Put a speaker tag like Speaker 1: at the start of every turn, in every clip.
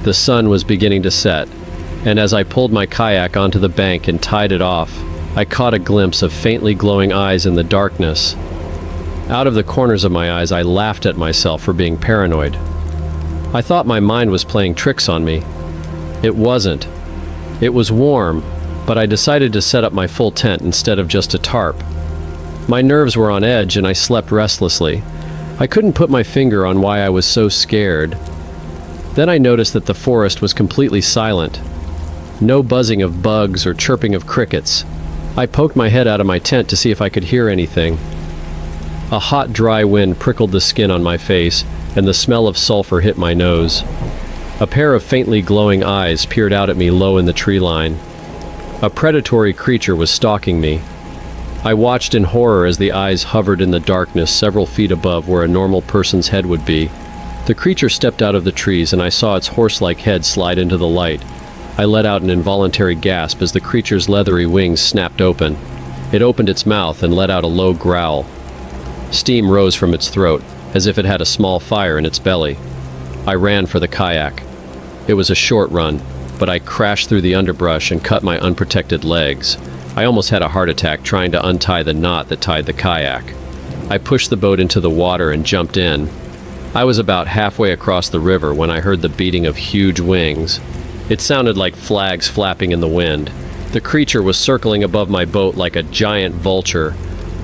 Speaker 1: The sun was beginning to set, and as I pulled my kayak onto the bank and tied it off, I caught a glimpse of faintly glowing eyes in the darkness. Out of the corners of my eyes, I laughed at myself for being paranoid. I thought my mind was playing tricks on me. It wasn't. It was warm, but I decided to set up my full tent instead of just a tarp. My nerves were on edge and I slept restlessly. I couldn't put my finger on why I was so scared. Then I noticed that the forest was completely silent. No buzzing of bugs or chirping of crickets. I poked my head out of my tent to see if I could hear anything. A hot, dry wind prickled the skin on my face, and the smell of sulfur hit my nose. A pair of faintly glowing eyes peered out at me low in the tree line. A predatory creature was stalking me. I watched in horror as the eyes hovered in the darkness several feet above where a normal person's head would be. The creature stepped out of the trees and I saw its horse-like head slide into the light. I let out an involuntary gasp as the creature's leathery wings snapped open. It opened its mouth and let out a low growl. Steam rose from its throat, as if it had a small fire in its belly. I ran for the kayak. It was a short run, but I crashed through the underbrush and cut my unprotected legs. I almost had a heart attack trying to untie the knot that tied the kayak. I pushed the boat into the water and jumped in. I was about halfway across the river when I heard the beating of huge wings. It sounded like flags flapping in the wind. The creature was circling above my boat like a giant vulture.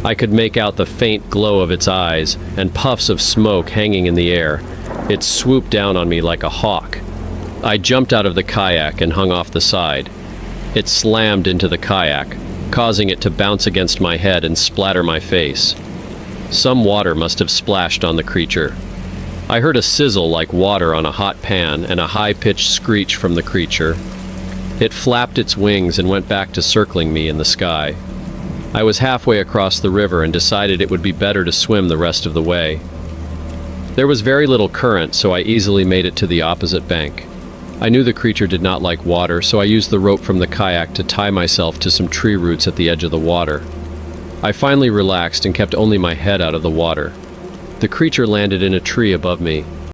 Speaker 1: I could make out the faint glow of its eyes and puffs of smoke hanging in the air. It swooped down on me like a hawk. I jumped out of the kayak and hung off the side. It slammed into the kayak, causing it to bounce against my head and splatter my face. Some water must have splashed on the creature. I heard a sizzle like water on a hot pan and a high-pitched screech from the creature. It flapped its wings and went back to circling me in the sky. I was halfway across the river and decided it would be better to swim the rest of the way. There was very little current, so I easily made it to the opposite bank. I knew the creature did not like water, so I used the rope from the kayak to tie myself to some tree roots at the edge of the water. I finally relaxed and kept only my head out of the water. The creature landed in a tree above me.